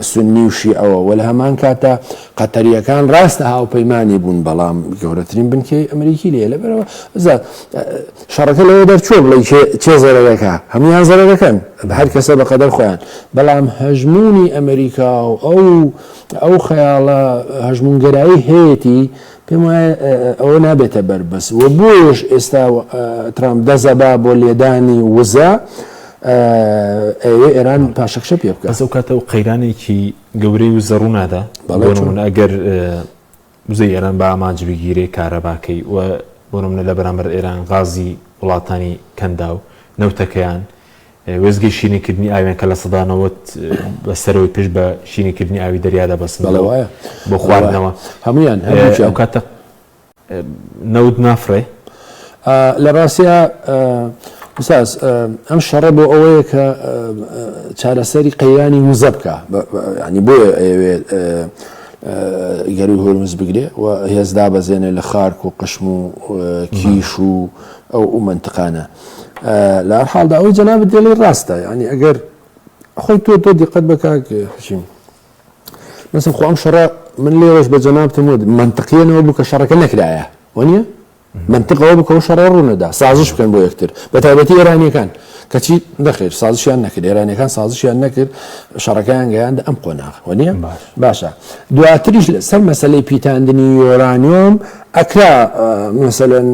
سنی و شیعەوە وە لە هەمان کاتە قەتەریەکان ڕاستە هاوپەیمانی بوون بەڵام گەورەترین بنکەی ئەمریکی لێ لەبەرەوە شەڕەکە لەوە دەرچوە بڵێ چێ زەرەرەکە هەمویان زەرەرەکەن هەر کەسە بەقەدەر خۆیان بەڵام هەژمونی ئەمریکا و ئەو خەیاڵە هەژمونگەرایی هەیەی پێم وایە ئەوە نابێتە بەربەس و بۆش ئێستا ترامپ دەزەبا بۆ لێدانی وزە ئەوێ ئێران پاشەکشە پێ بکات ئەو کاتە و قەیرانێکی گەورەی و زەڕوونادا بۆ ئەگەر وزەی ئێران بە ئامانجبیگیرێ کارەباکەی و بۆ نمونە لە بەرامبەر ئێران غازی وڵاتانی کەندا و نەوتەکەیان وێزگەی شینیکردنی ئاویان کە لە سەدانەوەت بەسەرەوەی پێش بە شینیکردنی ئاوی دەریادا بەسنەوە بۆ خواردنەوە هەمویان ئەو کاتە نەوت نافڕێ لە ڕاستیە بساس ئەم شەڕە بۆ ئەوەیە کە چارەسەری قەیرانی وزە بکە ینی بۆیە ئەوێت گەروی هۆرمز بگرێ و هێزدا بەزێنێ لە خارک و قشم و کیش و ئەو منتقانە لە هەر حاڵدا ئەوەی جەنابەت دێڵی ڕاستە ینی ئەگەر خۆی تۆ دیقەت بکات هەشیم مثلا خۆ ئەم شەڕە من لێرەش بە جەنابتم وت منتقیەنەوە بوو کە شەڕەکە نەکرایە وەنیە منطقەوە بکەوە شەڕە ڕوونەدا سازش بکەن بۆ یەکتر بە تایبەتی ئێرانیەکان کەچی دەخێر سازشیان نەکرد ئێرانیەکان سازشیان نەکرد شەڕەکەیان گەیاندە ئەم قۆناغ وەنیە باشە دواتریش سەر مەسەلەی پیتاندنی یۆرانیۆم ئەکرا مەسەلەن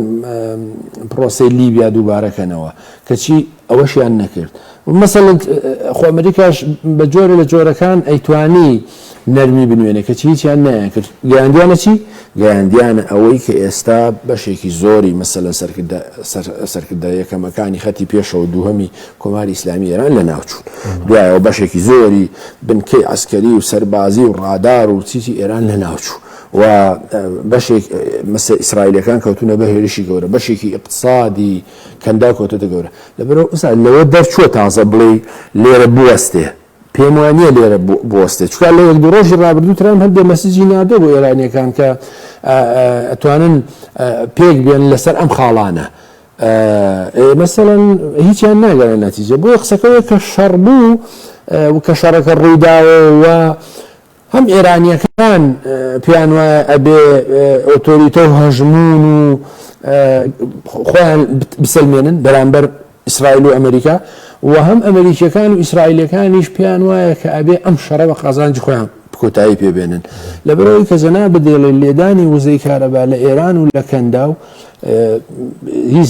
پرۆسەی لیبیا دووبارەکەنەوە کەچی ئەوەشیان نەکرد مەسەلەن خۆ ئەمریکاش بە جۆرە لە جۆرەکان ئەیتوانی نەرمی بنوێنێ کە هیچیان نایان کرد گەیاندیانە چی؟ گەیاندیانە ئەوەی کە ئێستا بەشێکی زۆری مەسەلەن سەرکردە یەکەمەکانی خەتی پێشەوە دووهەمی کۆماری ئیسلامی ئێران لە ناوچوون دوایەوە بەشێکی زۆری بنکەی عسکەری و سەربازی و ڕادار و چیزی ئێران لە ناوچوو و بەشێک مەسە ئیسرائیلەکان کەوتونە بە هێرشی گەورە بەشێکی اقتصادی کەندا کەوتۆتە گەورە لەبەرەوە لەوە دەرچووە تازە بڵێ لێرە بوەستێ پێم وانە لێرە بوەستێ چکە لە یەک دوو ڕۆژی ڕابردوو ترام هەندێک مەسیجی نادۆ بۆ ئێرانیەکان کە ئەتوانن پێک بێن لەسەر ئەم خاڵانە مەسەڵەن هیچیان ناگەڕێن نەتیجە بۆ قسەکەوە کە شەڕ بوو و کە شەڕەکە ڕوویداوە و هەم ئێرانیەکان پێیان وایە ئەبێ ئۆتۆریتە و هەژمون و خۆیان بسلمێنن بەرامبەر ئیسرائیل و ئەمریکا و هەم ئەمریکیەکان و ئیسرائیلەکانیش پێیان وایە کە ئەبێ ئەم شەڕە بە قازانجی خۆیان کۆتایی پێبێنن لەبەرەوەی کە جەناب دێڵێ لێدانی وزەی کارەبا لە ئێران و لە کەندا و هیچ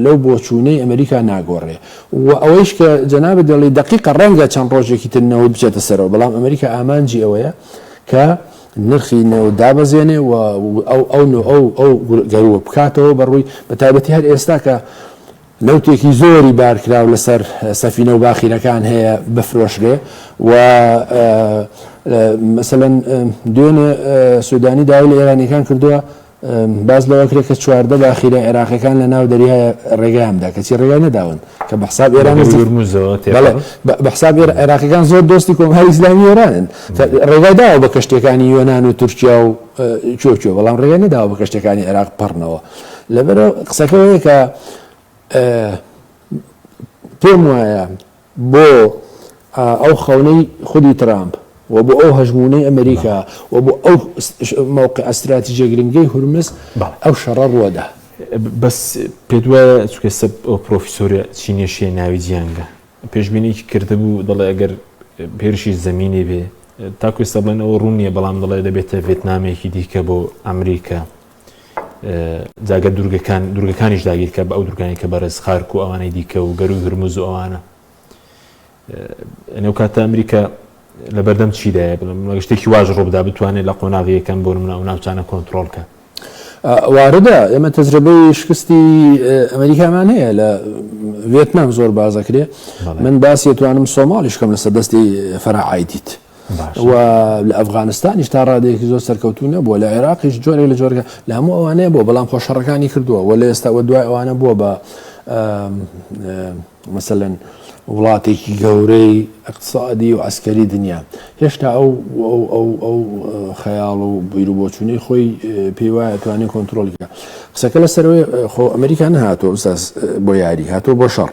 لەو بۆچوونەی ئەمریکا ناگۆڕێ و ئەوەیش کە جەناب دێڵێ دقیقە ڕەنگە چەند ڕۆژێکی تر نەوت بچێتە سەرەوە بەڵام ئەمریکا ئامانجی ئەوەیە کە نرخی نەوت دابەزێنێ و ئەو گەروە بکاتەوە بەڕووی بە تایبەتی هەر ئێستا کە نەوتێکی زۆری بارکراو لەسەر سەفینە و باخیرەکان هەیە بفرۆشرێ و مەسەلەن دوێنێ سوودانی داوای لە ئێرانیەکان کردووە باز لەوە کرێت کە چواردە باخیرە عێراقیەکان لە ناو دەریای ڕێگایاندا کەچی ڕێگای نەداون کە بە حساب ئێران بە حساب عێراقیەکان زۆر دۆستی کۆماری ئیسلامی ئێرانن ڕێگای داوە بە کەشتەکانی یۆنان و تورکیا و چۆچۆ بەڵام ڕێگای نەداوە بە کەشتەکانی عێراق پەڕنەوە لەبەرەوە قسەکەوەیە کە پێم وایە بۆ ئەو خەونەی خودی ترامپ و بۆ ئەو هەژمونەی ئەمریکا و بۆ ئەو موقع ئەستراتیژیە گرنگەی هورمز ئەو شەڕە ڕووەدا بەس پێ دوایە چکە سەب ئەو پرۆفیسۆرە چینێشیە ناوی جیانگە پێشبینێکی کردبوو دەڵێ ئەگەر پێرشی زەمینێ بێ تاکو ئێستا بڵێن ئەوە ڕوو نییە بەڵام دەڵێ دەبێتە ڤێتنامێکی دیکە بۆ ئەمریکا جاگە دوورگەکانیش داگیر کە بە ئەو دوورگانی کە بەڕێز خارک و ئەوانەی دیکە و گەروی هورمز و ئەوانە ئەو کاتە ئەمریکا لە بەردەم چیدایە بڵێم شتێکی واژ ڕۆبدا بتوانێت لە قۆناغیەکەم بۆ منە ئەو ناوچانە کۆنتترۆلکە واردە ئێمە تەجربەی شکستی ئەمریکامان هەیە لە ڤێتنام زۆر بازەکرێ من باسی توانم سۆماڵیش کەم لە سەردەستی فەرعایدیت و لە ئەفغانستانیش تا ڕادەیەکی زۆر سەرکەوتو نەبووە لە عێراقیش جۆرێک لە جۆرەکە لە هەموو ئەوانەیە بۆ بەڵام خۆشەڕەکانی کردووە و لە ئێستا دوای ئەوانە بووە بە مەسەلەن وڵاتێکی گەورەی اقتصادی و عسکەری دنیا هێشتا ئەو خەیاڵ و بیر و بۆچوونەی خۆی پێی وایە توانێت کۆنتترۆلکە قسەکە لە سەرەوەی خۆ ئەمریکا نەهاتۆ ئوستاز بۆ یاری هاتۆ بۆ شەڕ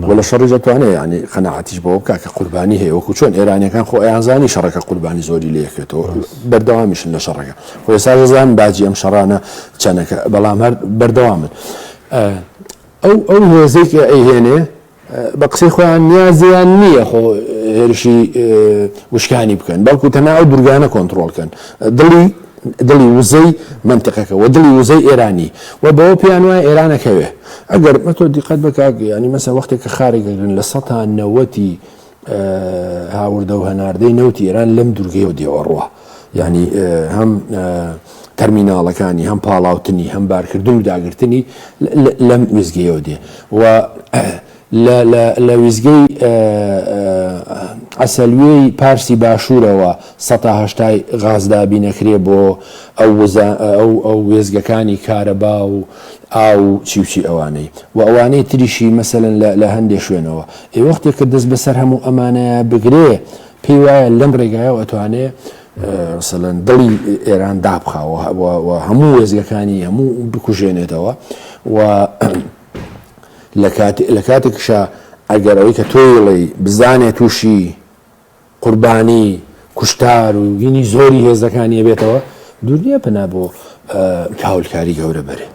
ولا شەڕی دەتوانێت ینی قەناعەتیش بەوە بکە کە قوربانی هەیە وەکو چۆن ئێرانیەکان خۆ ئەیانزانی شەڕەکە قوربانی زۆری لێکێتەوە بەردەوامیشن لە شەڕەکە خۆ ئێستا دەزانن باجی ئەم شەڕانە چەندەکە بەڵام هەر بەردەوامن ئەو هێزەی کە ئەیهێنێ بە قسەی خۆیان نیازیان نییە خۆ هێرشی وشکانی بکەن بەڵکو تەنها ئەو دوورگانە کۆنتڕۆڵکەن دڵی وزەی منتقەکە و دڵی وزەی ئێرانی و بەوە پێیان وایە ئێرانەکەوێ ئەگەر تۆ دیقەت بکات ینی مەسە وەختێک کە خارێکگرن لە 190 هاوردە و هەناردەی نەوتی ئێران لەم دوورگەیەوە دێوەڕوە ینی هەم تەرمیناڵەکانی هەم پاڵاوتنی هەم بارکردن و داگرتنی لەم وێزگەیەوە دێ و لە وێزگەی ئەسەلوێی پارسی باشوورەوە 180 غازدابی نەکرێ بۆ ئەو وێزگەکانی کارەبا و ئاو چیوچی ئەوانەی و ئەوانەی تریشی مەسەلەن لە هەندێک شوێنەوە وەختێک کە دەست بەسەر هەموو ئەمانە بگرێ پێی وایە لەم ڕێگایەوە ئەتوانێت مثلەن دڵی ئێران دابخاوە هەموو وێزگەکانی هەموو بکوژێنێتەوە و لە کاتێکشە ئەگەرەوەی کە تۆیڵی بزانێت تووشی قوربانی کوشتار و ینی زۆری هێزەکانی بێتەوە دوور نییە پنا بۆ کاولکاری گەورە بەرێ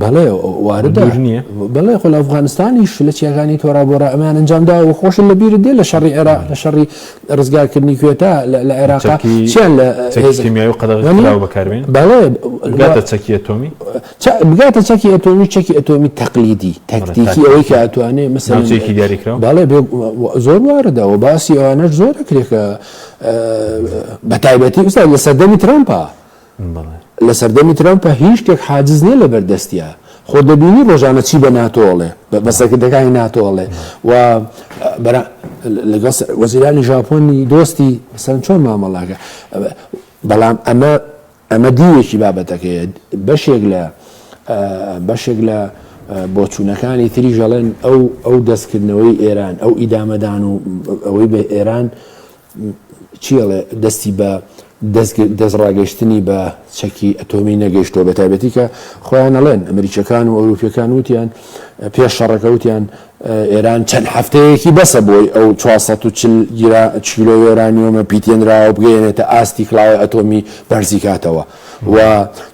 بەڵێ واردە بەڵێ خۆ لە ئەفغانستانیش لە چیەکانی تۆرا بۆرە ئەمان ئەنجامدا و خۆشن لە بیرت دێ لە شەڕی عێراق لە شەڕی ڕزگارکردنی کوێتە لە عێراقا چیان لە بەڵێ بگاتە چەکی ئەتۆمی بگاتە چەکی ئەتۆمی چەکی ئەتۆمی تەقلیدی تەکتیکی ئەوەی کە ئەتوانێ مەسەڵەن چێکی دیاریکراوە بەڵێ زۆر واردە و باسی ئەوانەش زۆر دەکرێت کە بەتایبەتی ئستا لە سەردەمی ترامپە لە سەردەمی ترامپە هیچ شتێک حاجز نییە لە بەردەستیە خۆ دەبینی ڕۆژانە چی بە ناتۆڵێ بەسەرکردەکانی ناتۆڵێ و لەگەڵ وەزیرانی ژاپۆنی دۆستی مەسەڵەن چۆن مامەڵاکە بەڵام ئەمە دیوێکی بابەتەکەیە بەشێک لە بۆچوونەکانی تری ژەڵێن ئەو دەستکردنەوەی ئێران ئەو ئیدامەدان و ئەوەی بە ئێران چیڵێ دەستی بە دەستڕاگەشتنی بە چەکی ئەتۆمی نەگەیشتەوە بە تایبەتی کە خۆیان ئەڵێن ئەمریکەکان و ئەوروپیەکان وتیان پێش شەڕەکە وتیان ئێران چەند هەفتەیەکی بەسە بۆی ئەو 440 کیلۆ ئێرانیۆمە پیتێنرا و بگەێنێتە ئاستی کڵاوی ئەتۆمی بەرزی کاتەوە و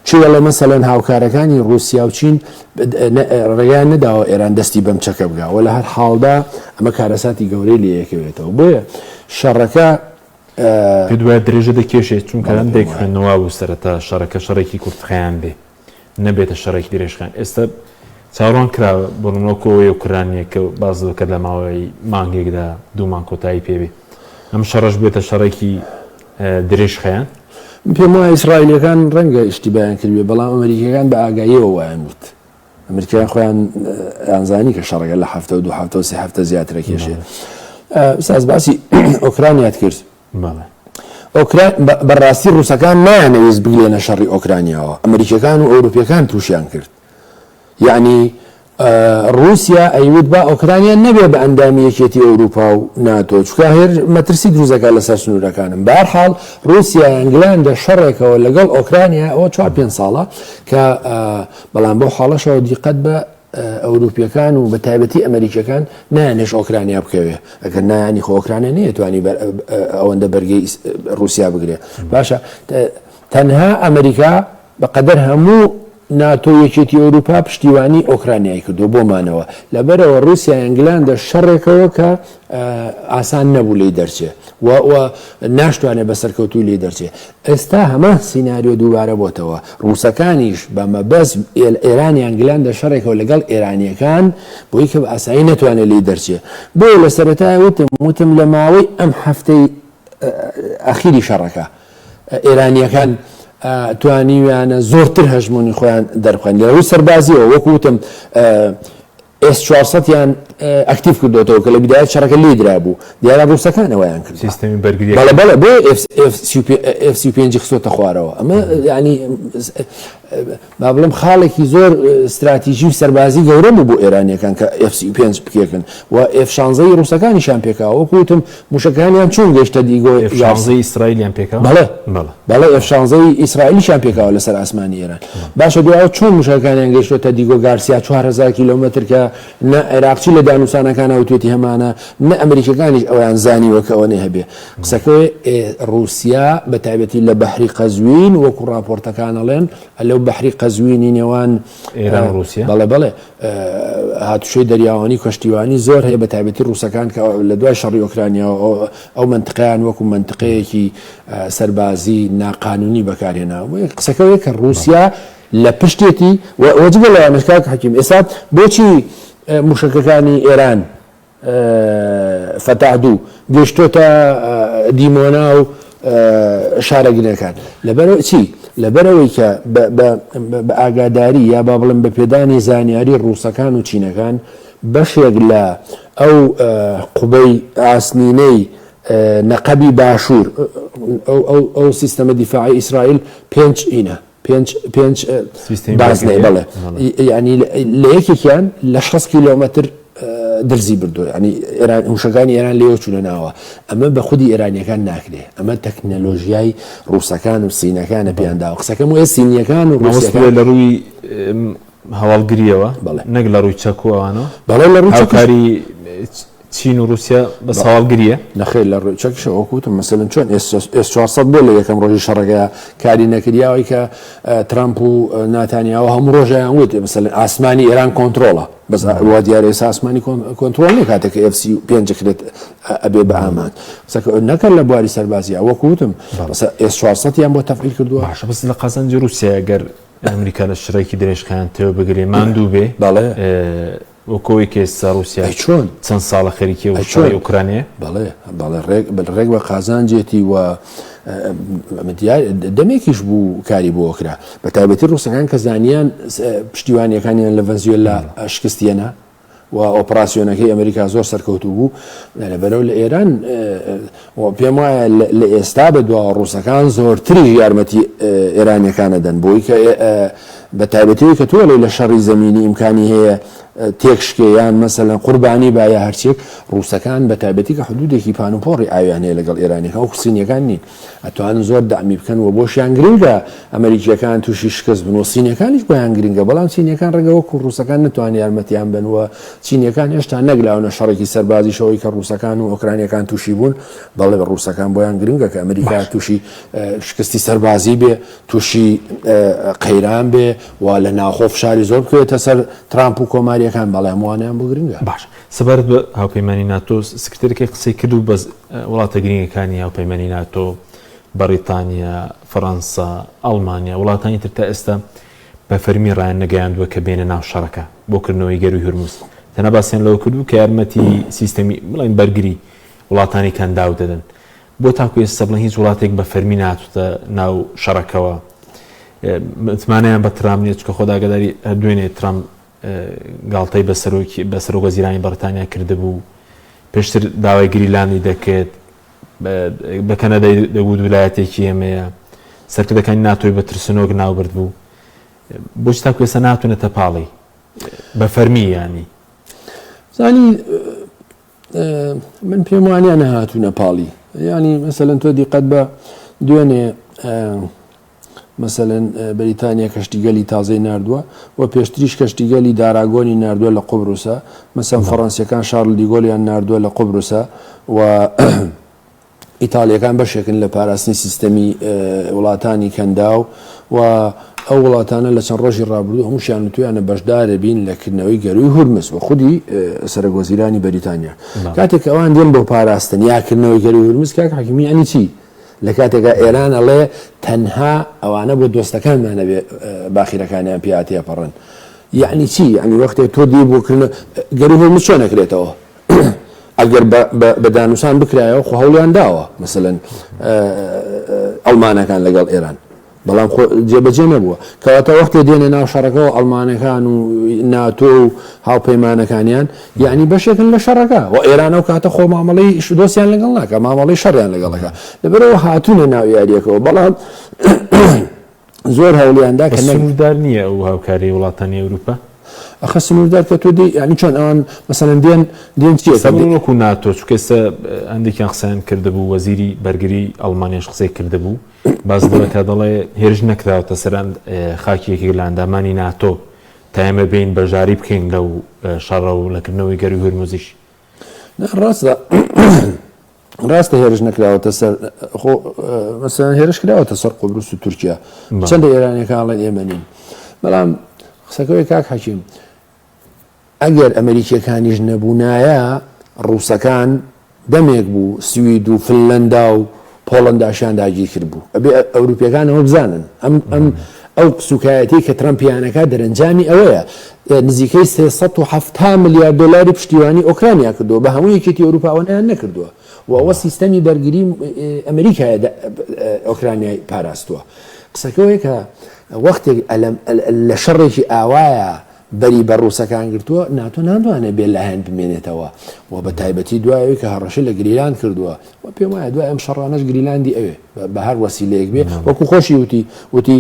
چیە لە مەسەلەن هاوکارەکانی رووسیا و چین ڕێیان نەداوە ئێران دەستی بەم چەکە بگاوە لە هەر حاڵدا ئەمە کارەساتی گەورەی لەیەکەوێتەوە بۆیە شەڕەکە پێ دوای درێژە دەکێشێت چونکە هەندێک خوێندنەوە بوو سەرەتا شەڕەکە شەڕێکی کورتخەیان بێ نەبێتە شەڕێکی درێژخان ئێستا چاڕوان کراوە بۆنمەکەوەی ئوکرانیە کە باز دەکە لە ماوەی مانگێکدا دوومان کۆتایی پێبێ ئەم شەڕەش بێتە شەڕێکی درێژخەیان پێم وایە ئیسرائیلەکان ڕەنگە ئیشتیبایان کردوێ بەڵام ئەمریکەکان بە ئاگاییەوە وایان وت ئەمریکایان خۆیان ئەنزانی کە شەڕەکە لە هەفتە و 2 هەفتە و 3 هەفتە زیاترە کێشێ ساز باسی ئۆکرانیات کرد بەڕاستی ڕووسەکان نایانەویست بگلێنە شەڕی ئۆکرانیاوە ئەمریکەکان و ئەوروپیەکان تووشیان کرد یعنی رووسیا ئەیوت با ئۆکرانیا نەبێ بە ئەندامیەکێتی ئەوروپا و ناتۆ چکە هێر مەترسی دروزەکە لەسەر سنوورەکانم بەهەرحاڵ رووسیا ئەنگلەندە شەڕێکەوە لەگەڵ ئۆکرانیا ئەوە 4-5 ساڵە کە بەڵام بۆ حاڵەشەوە دیقەت بە ئەوروپیەکان و بە تایبەتی ئەمریکەکان نایانێش ئۆکرانیا بکەوێ ئەگەر نایانی خۆ ئۆکرانیا نەیەتوانی ئەوەندە بەرگەی رووسیا بگرێ باشە تەنها ئەمریکا بەقەدەر هەموو ناتۆ یەکێتی ئەوروپا پشتیوانی ئۆکرانیای کردو بۆمانەوە لەبەرەوە رووسیا ئەنگلەندە شەڕێکەوە کە ئاسان نەبوو لی دەرچێ و ناشتوانێت بەسەرکەوتوی لی دەرچێ ئێستا هەمە سیناریۆ دووبارە بۆتەوە ڕووسەکانیش بە مەبەست ئێرانی ئەنگلەندە شەڕێکەوە لەگەڵ ئێرانیەکان بۆی کە بە ئاسایی نەتوانێت لی دەرچێ بۆ لە سەرەتای وتم لە ماوەی ئەم هەفتەی ئەخیری شەڕەکە ئێرانیەکان توانیویانە زۆرتر هەژمونی خۆیان دەرخوان لەڕووی سەربازیەوە وەکوتم S400یان ئەکتیف کردوەوە کە لە بیدایەت شەڕەکە لێ درابوو دیارە ڕووسەکانەوەیان کرد سیستەمی بەرگری بەڵێ بۆ F35 خسۆتە خوارەوە ئەمە ینی با بڵێم خاڵێکی زۆر استراتیژی و سەربازی گەورە بوو بۆ ئێرانیەکان کە F-35 بکێکن و F-16 ڕووسەکانیشان پێکاوە وەکوتم موشەکانیان چۆن گەیشتە دیگۆ F-16 ئیسرائیلیان پێکاوە بەڵێ F-16 ئیسرائیلیشان پێکاوە لەسەر ئاسمانی ئێران باشە دوایەوە چۆن موشەکانیان گەیشتۆتە دیگۆ گارسیا 4000 کیلۆمتر کە نە عێراقچی لە دانوسانەکان ئەوتێتی هەمانە نە ئەمریکەکانیش ئەویان زانیوە کە ئەوەنێ هەبێ قسەکەوێ رووسیا بە تایبەتی لە بەحری قەزوین وەکو راپۆرتەکانەڵێن لەو بەحری قەزوینی نێوان ئێران و رووسیا بەڵێ هاتوشەی دەریاوانی کەشتیوانی زۆر هەیە بە تایبەتی ڕووسەکان کە لە دوای شەڕی ئۆکرانیاوە ئەو منتقیان وەکو منتقەیەکی سەربازی ناقانونی بەکارهێناوە قسەکەوێ کە رووسیا لە پشتێتی وەجگە لە ئەمریکا حەکیم ئێستا بۆچی موشکەکانی ئێران فتح-2 گەیشتۆتە دیمۆنا و شارەگرەکان لەبەرەوە چی لەبەرەوەی کە بە ئاگاداری یا با بڵم بە پێدانی زانیاری ڕووسەکان و چینەکان بەشێک لە ئەو قوبەی ئاسنینەی نەقەبی باشوور ئەو سیستەمە دیفاعی ئیسرائیل 5 بازنەی بڵێ ینی لە یەکێکیان لە 6 کیلۆمەتر درزی بردو ینی موشەکانی ئێران لێوە چوونە ناوە ئەمە بە خودی ئێرانیەکان ناکرێ ئەمە تەکنەلۆژیای ڕووسەکان و سینەکانە پێیانداوە قسەکەم وێ سینیەکان و ڕووسەکان لە ڕووی هەواڵگریەوە نەک لە ڕووی چەکوانەوە بەڵێ لە ڕووی هاوکاری چین و رووسیا بە ساواڵگریە نەخێر لە ڕووی چەکشەوە وەکوتم مەسەلەن چۆن S-400 بۆ لە یەکەم ڕۆژی شەڕەکەیە کاری نەکردیاوەی کە ترامپ و ناتانیاوە هەموو ڕۆژیان وت مەسەلەن ئاسمانی ئێران کۆنتڕۆڵە بەس وا دیارە ئێستا ئاسمانی کۆنتڕۆڵ نیە کاتێککە F-35 کرێت ئەبێ بە ئامان نەکەن لە بواری سەربازیە وەکوتم S-400 یان بۆ تەفعیل کردووە باشە بەس لە قەزەنجی رووسیا گەر ئەمریکا لە شڕێکی درێژخایان تێوە بگرێ ماندوو بێ وەکۆی کێستا رووسیا چۆن چەند ساڵە خەریکی و شەڕی ئوکرانیە ڕێک بە قازانجێتی و دەمێکیش بوو کاری بۆکرا بە تایبەتی ڕووسەکان کە زانیان پشتیوانیەکانیان لە ڤەنزوێلا شکستیەنە و ئۆپراسیۆنەکەی ئەمریکا زۆر سەرکەوتو بوو لەبەرەو لە ئێران پێم وایە لە ئێستا بەدواوە ڕووسەکان زۆرتری یارمەتی ئێرانیەکانە دەن بۆی کە بە تایبەتیەوەی کە تۆ لە شەڕی زەمینی ئیمکانی هەیە تێکشکێیان مەسەلەن قوربانی باە هەرچێک ڕووسەکان بە تایبەتی کە حدودێکی پانوپۆڕی ئاویان هەیە لەگەڵ ئێرانیەکە و سینیەکان نین ئەتوانن زۆر دامی بکەن و بۆشیان گرنگە ئەمریکیەکان تووشی شکست بن و سینیەکانیش بۆیان گرنگە بەڵام سینیەکان ڕێگەوەکو ڕووسەکان نتوان یارمەتیان بن وە چینیەکان هێشتا نەگلاونە شەڕێکی سەربازی شەوەی کە ڕووسەکان و ئۆکرانیەکان تووشی بوون بەڵێ بە ڕووسەکان بۆیان گرنگە کە ئەمریکا تووشی شکستی سەربازی بێ تووشی قەیران بێ و لە ناوخۆ فشاری زۆر بکوێتە سەر ترامپ و کۆماریەکان بەڵام وانیان بۆ گرنگە باش سەبارەت بە هاوپەیمانی ناتۆ سکرتەرێکی قسەی کرد و بە وڵاتە گرنگەکانی هاوپەیمانی ناتۆ بەریتانیا فەڕەنسا ئەڵمانیا وڵاتانی تر تا ئێستا بە فەرمی ڕایان نەگەیاندووە کە بێنە ناو شەڕەکە بۆکردنەوەی گەروی هورموز تەنها باسییان لەوە کردو کە یارمەتی سیستەمی بڵین بەرگری وڵاتانی کەنداو دەدەن بۆ تاکو ئێستا بڵین هیچ وڵاتێک بە فەرمی ناتوتە ناو شەڕەکەەوە متمانیان بە ترامپ نیە چکە خۆداگەداری دوێنێ ترامپ گاڵتەی بە سەرۆکوەزیرانی بەریتانیا کردبوو پێشتر داوای گریلانی دەکرد بە کەنەدای دەبوو ویلایەتێکی ئێمەیە سەرکردەکانی ناتۆی بە ترسنۆک ناوبرد بوو بۆچ تاکو ئێستا ناتوانێتە پاڵی بە فەرمی ینی زانی من پێم وانە نەهاتوونە پاڵی ینی مەسەلەن تۆ دیقەت بە دوێنێ مەسەلەن بەریتانیا کەشتیگەلی تازەی نردووە و پێشتریش کەشتیگەلی داراگۆنی نردووە لە قوبروسە مەسەن فەڕەنسیەکان شارل دیگۆلیان نردووە لە قوبروسە و ئیتالیەکان بەشێکن لە پاراستنی سیستەمی وڵاتانی کەنداو و ئەو وڵاتانە لە چەند ڕۆژی ڕابردوو هەمووشیان تویانە بەشدارە بین لەکردنەوەی گەروی هورمز و خودی سەرۆکوەزیرانی بەریتانیا کاتێک ئەوان دێن بۆ پاراستن یاکردنەوەی گەروی هورمز کاک حەکیمی ئەنی چی لە کاتێکە ئێران ئەڵێ تەنها ئەوانە بۆ دۆستەکانمانە بێ باخیرەکانیان پیاتێ پەڕن یعنی چی ئەنی وەختێک تۆ دی بۆکردن گەروی هورمز چۆن نەکرێتەوە ئەگەر بە دانوسان بکرایەوە خۆ هەوڵیان داوە مەسەلەن ئەڵمانەکان لەگەڵ ئێران بەڵام جێبەجێ نەبووە کەواتە وەختێ دێنە ناو شەڕەکەەوە ئەڵمانەکان و ناتۆ و هاوپەیمانەکانیان یعنی بەشێکن لە شەڕەکە و ئێرانە و کاتە خۆ مامەڵی دۆستیان لەگەڵ ناکە مامەڵی شەڕیان لەگەڵەکە لەبەرەوە هاتوونە ناو یاریەکەەوە بەڵام زۆر هەوڵیاندا کە سنووردار نییە ئەو هاوکاری وڵاتانی ئەوروپا ئەخە سنووردار کە تۆ دی ینی چۆن ئەوان مەسەڵەن دێن چیەکو ناتۆ چکەسە هەندێکیان قسەیان کردبوو وەزیری بەرگری ئەڵمانیاش قسەی کردبوو باز دەڵێت دەڵێ هێرش نەکراوەتە سەران خاکیەکی لە ئەندامانی ناتۆ تا ئێمە بین بەژاری بکەین لەو شەڕە و لەکردنەوەی گەری هورموزیش ڕاستە هێرش نەکراوەتە سەر مەسەڵەن هێرش کراوەتە سەر قوبروس و تورکیا چەندە ئێرانیەکانڵێن ئێمە نین بەڵام قسەکەوەی کاک حەکیم ئەگەر ئەمریکیەکانیش نەبوونایە ڕووسەکان دەمێک بوو سوید و فنلەندا و پۆڵەنداشیان داگیر کرد بوو ئەبێ ئەوروپیەکان ئەوە بزانن ئەو سوکایەتی کە ترەمپیانەکە دەرەنجامی ئەوەیە نزیکەی 370 ملیار دلاری پشتیوانی ئۆکرانیا کردووە بە هەموو یەکێتی ئەوروپاوانیان نەکردووە و ئەوە سیستەمی بەرگری ئەمریکایە ئۆکرانیای پاراستووە قسەکەوەی کە وەختێک لە شەڕێکی ئاوایە بەری بە ڕووسەکان گرتووە ناتۆ ناتوانێت بێ لەهێن بمێنێتەوە و بە تایبەتی دوایەوە کە هەڕەشە لە گریلاند کردووە و پێم وایە دوای ئەم شەڕانەش گریلاندی ئەوێ بە هەر وەسیلەیەک بێ وەکو خۆشی وتی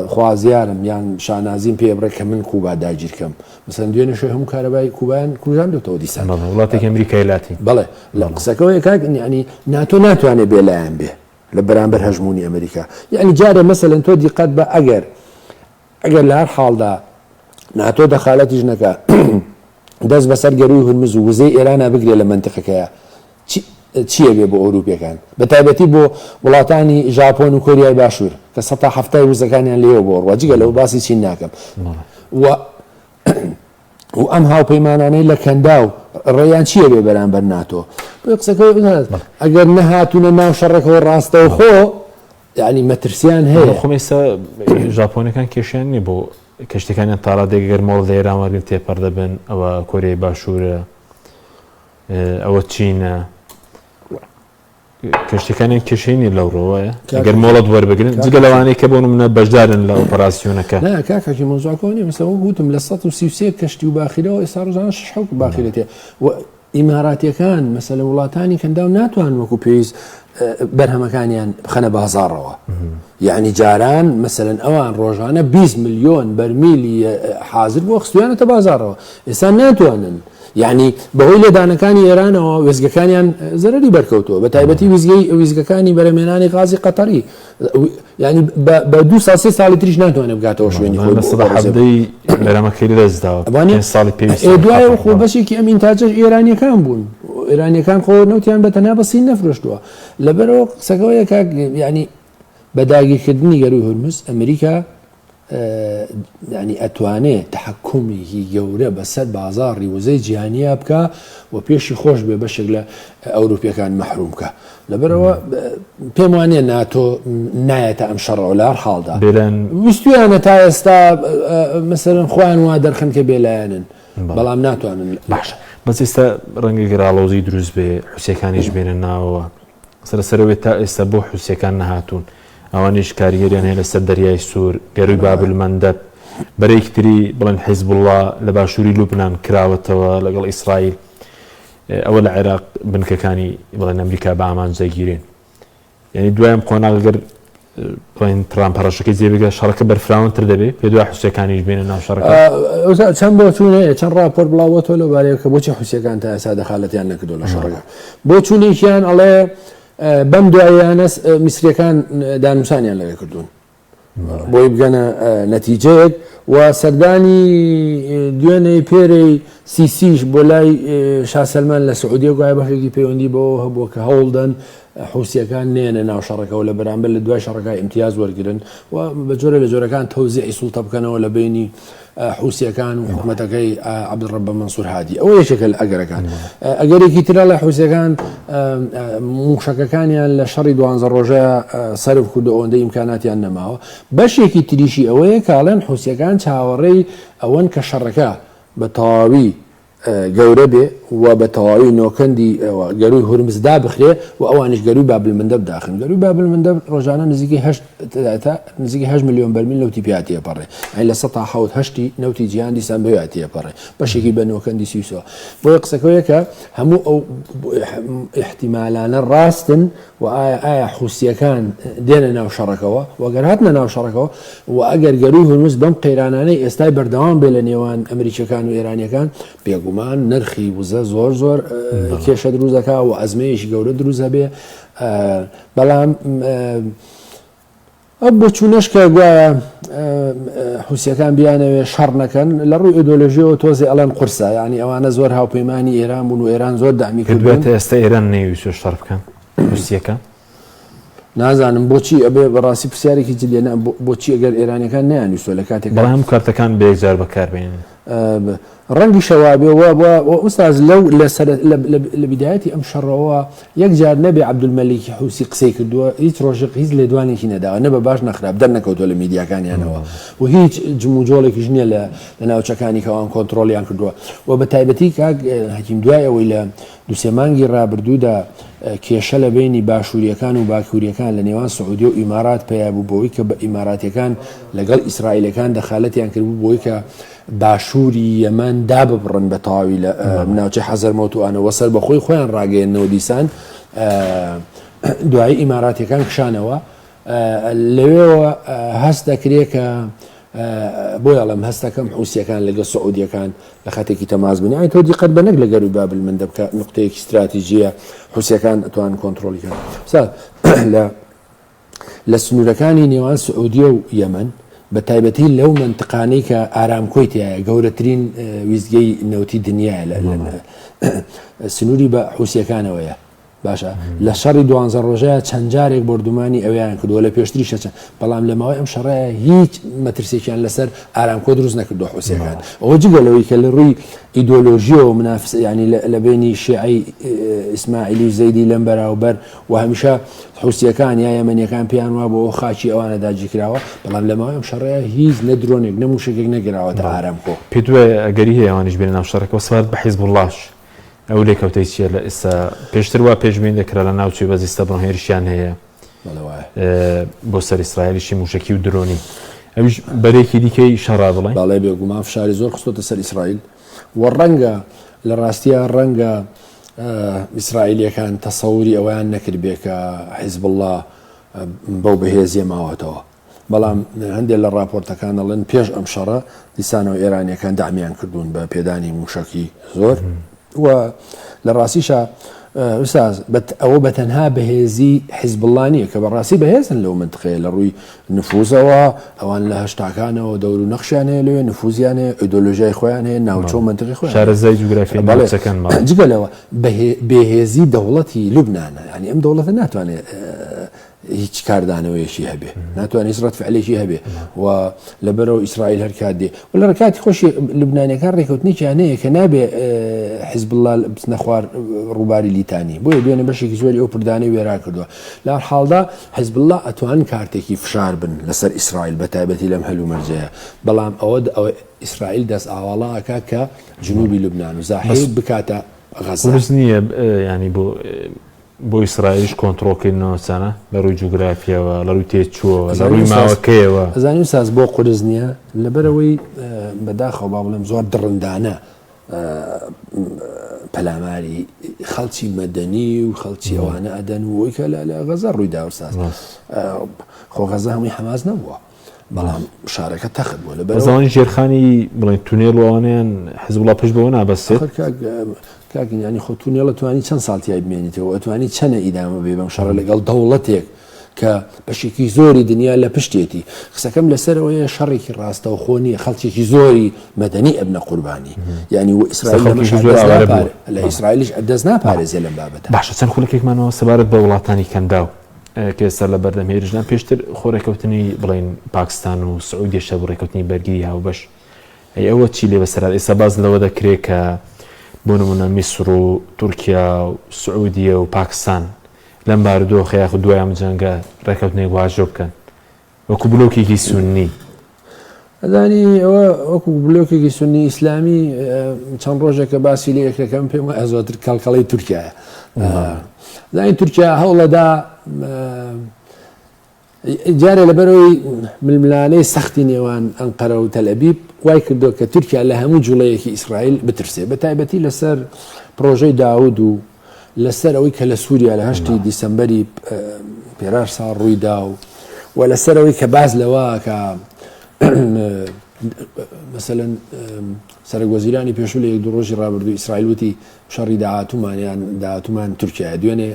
خوازیارم یان شانازیم پێ بڕێ کە من کوبا داگیر کەم مەسەن دوێنێ شوێ هەموو کارەبای کوبایان کوژاندوتەوە دیسان وڵاتێکی ئەمریکای لاتی بەڵێ لە قسەکەەوەی کاک ینی ناتۆ ناتوانێت بێ لایەن بێ لە بەرامبەر هەژمونی ئەمریکا یعنی جارە مەسەلەن تۆ دیقەت بە ئەگەر لە هەر حاڵدا ناتۆ دەخالەتیش نەکە دەست بەسەر گەروی هورمز و وزەی ئێرانە بگرێ لە منتقەکەیە چییە بێ بۆ ئەوروپیەکان بە تایبەتی بۆ وڵاتانی ژاپۆن و کۆریای باشوور کە 170 وزەکانیان لێوە بۆ ڕواجگە لەو باسی چین ناکەم و ئەم هاوپەیمانانەی لە کەندا و ڕێیان چییە بێ بەرامبەر ناتۆ قسەکەی ئەگەر نەهاتوونە ناو شەڕەکەەوە ڕاستەوە خۆ یعنی مەترسیان هەیە خۆمێستا ژاپۆنەکان کێشیان نیە بۆ کەشتەکانیان تاڕادێگەر مۆڵ لێرامەگر تێپەر دەبن ئەوە کۆریای باشوورە ئەوە چینە کەشتەکانیان کێشێنی لەوڕۆوەیە ئەگەر مۆڵەت وەربگرن جگە لەوانەیە کە بۆ منە بەشدارن لە ئۆپەراسیۆنەکە کاکەکی مۆزوعەکەی مەسەوە گوتم لە 133 کەشتی و باخیرەوە ئێستا ڕۆژانە 6 باخیرەتێ و ئیماراتیەکان مەسەلە وڵاتانی کەندا و ناتوان وەکو پێویست بەرهەمەکانیان بخەنە بازاڕەوە یعنی جاران مەسەلەن ئەوان ڕۆژانە 20 ملیۆن بەرمیلی حازر بۆ خستویانەتە بازاڕەوە ئێستا ناتوانن یعنی بەهۆی لێدانەکانی ئێرانەوە وێزگەکانیان زەرری بەرکەوتووە بە تایبەتی ویزگەکانی بەرەمێنانی غازی قەتەری ینی بە 2 سال 3 ساڵی تریش ناتوانێت بگاتەوە شوێنی خۆی بەرەمەکەی لەدەستداوە ساڵی پێویست دوایە خۆ بەشێکی ئەم ئینتاجە ئێرانیەکان بوون ئێرانیەکان خۆ نەوتیان بە تەنها بەسی نەفرۆشتووە لەبەرەوە قسەکەوەیە کاک ینی بەداگیرکردنی گەروی هورمز ئەمریکا ینی ئەتوانێت تحکومێکی گەورە بەسەر بازاڕی وزەی جیهانیە بکە و پێشی خۆش بێ بەشێک لە ئەوروپیەکان مەحروم بکە لەبەرەوە پێم وانێ ناتۆ نایەتە ئەم شەڕەوە لە هەر حاڵدا ویستویانە تا ئێستا مەسەرەن خۆیان وا دەرخن کە بێلایەنن بەڵام ناتوانن باش بەس ئێستا ڕەنگە گراڵۆزی دروست بێ حوسەکانیش بێنە ناوەوە سەرسەرەوێت تا ئێستا بۆ حوسەکان نەهاتوون ئەوانیش کاریگەریان هەیە لەسەر دەریای سوور گەروی بابل مەندەب بەرەیەکتری بڵێن حیزب الله لە باشووری لوبنان کراوەتەوە لەگەڵ ئیسرائیل ئەوە لە عێراق بنکەکانی بڵێن ئەمریکا بە ئامانجەگیرێن یعنی دوایم قۆناغەگەر بڵێن ترامپ هەڕەشەکەی جێبگە شەڕەکە بەرفراوانتر دەبێت پێ دوای حوسەکانیش بێنە ناو شەڕەکە چەند بۆ چوونەیە چەند راپۆرت بڵاوەتەوە لە بارەیەکە بۆچی حوسەکان تا ئێستا دەخالەتیان نەکردو لە شەڕەکە بۆ چوونێکیان ئەڵێ بەم دواییانە میسریەکان دانووسانیان لەوێ کردوون بۆی بگەنە نەتیجەیەک و سەردانی دوێنەی پێرەی سیسیش بۆ لای شاسەلمان لە سعودیە گوای بەشێکی پەیوەندی بەوە هەبووە کە هەوڵدەن حوسیەکان نێنە ناو شەڕەکەەوە لە بەرامبەر لە دوای شەڕەکە ئیمتیاز وەرگرن و بە جۆرە لە جۆرەکان تەوزیعی سوڵتە بکەنەوە لە بینی حوسیەکان و حکومەتەکەی عەبدڕەب مەنسوور هادی ئەوە یەکێکە لە ئەگەرەکان ئەگەرێکی ترە لە حوسیەکان موشەکەکانیان لە شەڕی 12 ڕۆژەیە سەرف کردو ئەوەندە ئیمکاناتیان نەماوە بەشێکی تریشی ئەوەیە کاڵێن حوسیەکان چاوەڕێی ئەوەن کە شەڕەکە بە تەواوی گەورە بێ و بە تەواوی نۆکەندی گەروی هورمزدا بخرێ و ئەوانش گەروی بابل مندەب داخن گەروی بابل مندەب ڕۆژانە نزیکی 8 ملیۆن بەرمیل نەوتی پیاتی ئەپەڕێ ئەی لە 1970 نەوتی جیهان دیسان بەوێتی ئەپەڕێ بەشێکی بە نۆکەندی سیوسەوە بۆیە قسەکەوەیە کە هەموو ئەو احتیمالانە ڕاستن و ئایا حوسیەکان دێنە ناو شەڕەکەوە وەگەر هاتنە ناو شەڕەکەەوە و ئەگەر گەروی هورمز بەم قەیرانانەی ئێستای بەردەوام بێ لە نێوان ئەمریکەکان و ئێرانیەکان بێگومان نرخی وزە زۆر کێشە دروزەکە و ئەزمەیەشی گەورە دروزە بێ بەڵام ئەو بۆ چوونەش کە گوایە حوسیەکان بیانەوێ شەڕ نەکەن لە ڕووی ئیدۆلۆژیەوە تۆزی ئەڵەن قورسە ینی ئەوانە زۆر هاوپەیمانی ئێران بوون و ئێران زۆر دامی کردوێتە ئێستا ئێران نەیویست شەڕ بکەن حوسیەکە نازانم بۆچی ئەبێ بەڕاستی پرسیارێکی جدێنە بۆچی ئەگەر ئێرانەکان نەیانویستۆ لە کاتێک بەڵام کارتەکان بێجار بەکاربێنن ڕەنگی شەوابێ ئوستاز لەو لە بیدایەتی ئەم شەڕەوە یەک جار نەبێ عەبدولمەلیکی حوسی قسەی کردووە هیچ ڕۆژێک هیچ لێدوانێکی نەداوە نە بە باش نەخراپ دەرنەکەوتۆ لە میدیاکانیانەوە و هیچ جموجۆڵێکیش نییە لە ناوچەکانی کەوان کۆنتترۆلیان کردووە و بە تایبەتی کاک حەکیم دوای ئەوەی لە دووسێ مانگی ڕابردوودا کێشە لە بینی باشووریەکان و باکووریەکان لە نێوان سعودی و ئیمارات پێیا بوو بۆی کە بە ئیماراتیەکان لەگەڵ ئیسرائیلەکان دەخالەتیان کردبوو بۆی کە باشووری یەمەن داببڕن بە تەواوی لە ناوچەی حەزەرمەوت و ئانەوە سەر بەخۆی خۆیان ڕاگەیەنەوە دیسان دوایی ئیماراتیەکان کشانەوە لەوێەوە هەست دەکرێت کە بۆی ئەڵم هەستەکەم حوسیەکان لەگە سعودیەکان لە خاتێکی تەماس بنی ئای تۆ دیقەت بە نەک لە گەروی بابل مندەب کە نقطەیەکی استراتیژیە حوسیەکان ئەتوانن کۆنتترۆلیکەن لە سنوورەکانی نێوان سعودیە و یەمەن بە تایبەتی لەو منتقانەی کە ئارامکۆی تایە گەورەترین ویزگەی نەوتی دنیاە لە سنووری بە حوسیەکانەوەیە باشە لە شەڕی 12 ڕۆژەیە چەند جارێک بردومانی ئەویان کردووە لە پێشتری شەچە بەڵام لە ماوەی ئەم شەڕەیە هیچ مەترسێکیان لەسەر ئارامکۆ دروست نەکردو حوسیەکان ئەوە جگەلەوەی کە لە ڕووی ئیدۆلۆژیە و منافس ینی لە بینی شیعی ئیسماعیلی و زەیدی لەم بەراوبەر و هەمیشە حوسیەکان یا یەمەنیەکان پێیان وا بۆ خاچی ئەوانە داگیراوە بەڵام لە ماوەی ئەم شەڕەیە هیچ نە درۆنێک نە موشکێک نەگەراوەتە ئارامکۆ پێ دوێ ئەگەری هەیە ئەوانیش بێنە ناو شەڕەکەەوە سوات بە حیزب اللهش ئەو لێکەوتەی چیە لە ئێستا پێشتر وا پێشبین دەکرا لە ناوچوی بەزیستە بڕۆ هێرشیان هەیە بۆ سەر ئیسرائیلیشی موشکی و درۆنی ئەویش بەرێکی دیکەی شەڕا بڵێ باڵێ بێگومان فشاری زۆر خستۆتە سەر ئیسرائیل و ڕەنگە لە ڕاستیە ڕەنگە ئیسرائیلیەکان تەسەوری ئەویان نەکرد بێ کە حیزب الله بەو بەهێزیە ماوەتەوە بەڵام هەندێک لە راپۆرتەکان دەڵێن پێش ئەم شەڕە دیسانەوە ئێرانیەکان دامیان کردوون بە پێدانی موشکی زۆر و لە ڕاستیشە ئوستاز ئەوە بە تەنها بەهێزی حیزب الله نییە کە بەڕاستی بەهێزن لەو منطقەیە لە ڕووی نفوزەوە ئەوان لە هەشتاکانەوە دەور و نەخشیان هەیە لەوێ نفوزیان هەیە ئیدۆلۆژیای خۆیان هەیە ناوچە منطقەی خۆیان شارەزای جوگرافیەکان جگەلەوە بێهێزی دەوڵەتی لوبنانە ینی ئەم دەوڵەتە ناتوانێت هیچ کاردانەوەیشی هەبێ ناتوانێت هیچ ڕەتفعلێکی هەبێ و لەبەرەوە ئیسرائیل هەر کات دێ و لە ڕکاتی خۆشی لوبنانیەکان ڕێکەوتنێکیان هەیە کە نابێ حیزب الله بچنە خوار ڕووباری لیتانی بۆیە دوێنێ بەشێکی زۆری ئەو پردانەی وێرا کردووە لە هەر حاڵدا حیزب الله ئەتوان کارتێکی فشار بن لەسەر ئیسرائیل بە تایبەتی لەم هەلومەرجەیە بەڵام ئەوە ئیسرائیل دەست ئاواڵەکە کە جنوبی لوبنان و زاحیر بکاتە غەزا نییە ینی بۆ ئیسرائیلیش کۆنتترۆلکردنەوە چانە لە ڕووی جوگرافیەوە لە ڕووی تێچووەوە لە ڕووی ماوەکەیەوە ئەزانیم ساز بۆ قورس نییە لەبەرەوەی بەداخەوە با بڵێم زۆر دڕندانە پەلاماری خەڵکی مەدەنی و خەڵکی ئەوانە ئەدەن وەی کە لە غەزا ڕوویدا وساز خۆ غەزا هەمووی حەماس نەبووە بەڵام شارەکە تەخت بووە لەبەرەوەی ژێرخانی بڵێن تونێڵ ئەوانیان حیزب الله پشت بەوە نابەستێت کاکنیانی خۆ تونێڵە توانی چەند ساڵتیای بمێنیتەوە ئەتوانی چەنە ئیدامە بێ بەم شەڕە لەگەڵ دەوڵەتێک کە بەشێکی زۆری دنیا لە پشتێتی قسەکەم لەسەرەوەیە شەڕێکی ڕاستەوە خۆ نییە خەڵکێکی زۆری مەدەنی ئەبنە قوربانی یعنی لە ئیسرائیلیش دەست ناپارێزێ لەم بابەتە باشە چەند خولەکێکمانەوە سەبارەت بە وڵاتانی کەنداو کە سەر لە بەردەم هێرشدان پێشتر خۆڕێکەوتنی بڵێن پاکستان و سعودی شە بۆ ڕێکەوتنی بەرگری هاوبەش ئەوە چی لێ بەسەرات ئێستا باز لەوە دەکرێت کە بۆ نمونە میسر و تورکیا و سعودیە و پاکستان لەم بارودۆخە یاخود دوایان جەنگە ڕێکەوتنێک واژۆ بکەن وەکو بلۆکێکی سونی ئەزانی ئەوە وەکو بلۆکێکی سنی ئیسلامی چەند ڕۆژێکە باسی لێ یەکەکەم پێم وایە زۆرتر کەڵکەڵەی تورکیایە. زانی تورکیا هەوڵەدا جارێ لەبەرەوەی ململانەی سەختی نێوان ئەنقەرە و تەلەبیب وای کردو کە تورکیا لە هەموو جوڵەیەکی ئیسرائیل بترسێ بە تایبەتی لەسەر پرۆژەی داود و لەسەر ئەوەی کە لە سووریا لە 8 دیسەمبەری پێرار ساڵ ڕوویدا و لەسەر ئەوەی کە باز لەوە کە مثلەن سەرۆکوەزیرانی پێشوو لە 1-2 ڕۆژی ڕابردوو ئیسرائیل وتی شەڕی داهاتومان تورکیایە. دوێنێ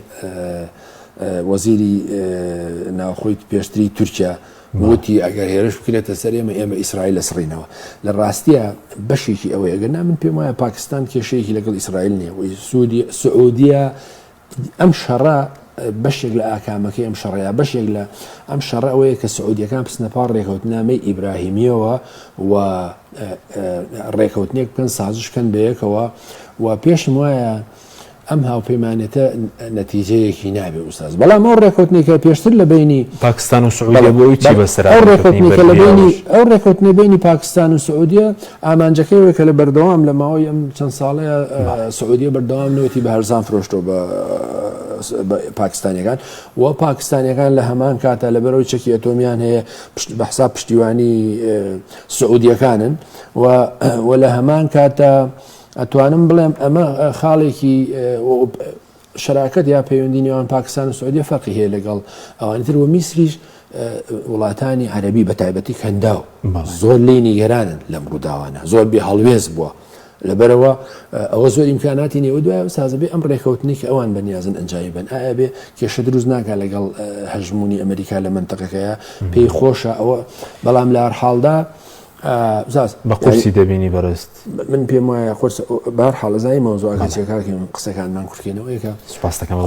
وەزیری ناوخۆی پێشتری تورکیا وتی ئەگەر هێرش بکرێتە سەر ئێمە ئیسرائیل لە سڕینەوە. لە ڕاستیە بەشێکی ئەوەیە ئەگەر من پێم وایە پاکستان کێشەیەکی لەگەڵ ئیسرائیل نییە و سعودیە ئەم شەڕە بەشێک لە ئاکامەکەی ئەم شەڕەیە بەشێک لە ئەم شەڕە ئەوەیە کە سعودیەکان پسنەپاڕ ڕێکەوتنامەی ئیبراهیمیەوە و ڕێکەوتنێک بکەن سازش بکەن بەیەکەوە و پێشم وایە ئەم هاوپەیمانێتە نەتیجەیەکی نابێ ئوستاز. بەڵام ئەو ڕێکەوتنێکە پێشتر لە بینی پاکستان و سعودیە بۆی چی بەسەر ئەو ڕێکەوتنی بینی پاکستان و سعودیە ئامانجەکەی کە لە بەردەوام لە ماوەی ئەم چەند ساڵەیە سعودیە بەردەوام نوێتی بە هەرزان فرۆشتەوە بە پاکستانیەکان و پاکستانیەکان لە هەمان کاتە لەبەرەوەی چەکی ئەتۆمیان هەیە بەحسا پشتیوانی سعودیەکانن و لە هەمان کاتە ئەتوانم بڵێم ئەمە خاڵێکی شراکەت یا پەیوەندی نێوان پاکستان و سعودیە فەرقی هەیە لەگەڵ ئەوانتر و میسریش وڵاتانی عەرەبی بە تایبەتی کەنداو زۆر لێی نیگەرانن لەم ڕووداوانە زۆر بێ هەڵوێز بووە لەبەرەوە ئەوە زۆر ئیمکاناتی نێوە دوایە سازە بێ ئەم ڕێکەوتنی کە ئەوان بەنیازن ئەنجامی بن ئایا بێ کێشە دروست ناکات لەگەڵ هەژمونی ئەمریکا لە منتەقەکەیە پێی خۆشە ئەوە بەڵام لە هەر حاڵدا بە قورسی دەبینی بەڕست من پێم وایە بەهەرحاڵ زای مەوزوعەکەی قسەکانمان کوردکردنەوەیکە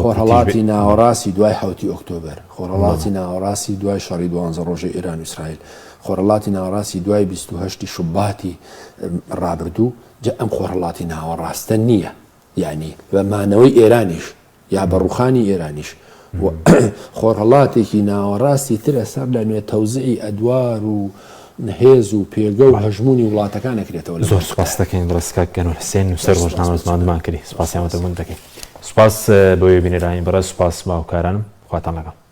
خۆرهەڵاتی ناوەڕاستی دوای 7 ئۆکتۆبەر خۆرهەڵاتی ناوەڕاستی دوای شەڕی 12 ڕۆژەی ئێران و ئیسرائیل خۆرهەڵاتی ناوەڕاستی دوای 28 شوباتی ڕابردوو ئەم خۆرهەڵاتی ناوەڕاستە نییە یعنی بەمانەوەی ئێرانیش یا بەڕووخانی ئێرانیش خۆرهەڵاتێکی ناوەڕاستی ترە سەر لە نوێ تەوزیعی ئەدوار و هێز و پێگە و هەژمونی وڵاتەکان نەکرێتەوە. زۆر سوپاس دەکەین ڕستکاک گەنۆر حسێن و سەر ڕۆژنامە زمانمان کردی سوپاسیان دەکەین. سوپاس بۆ بینەرانی بەڕێز سوپاس باوکارانم خواتان لەگەڵ.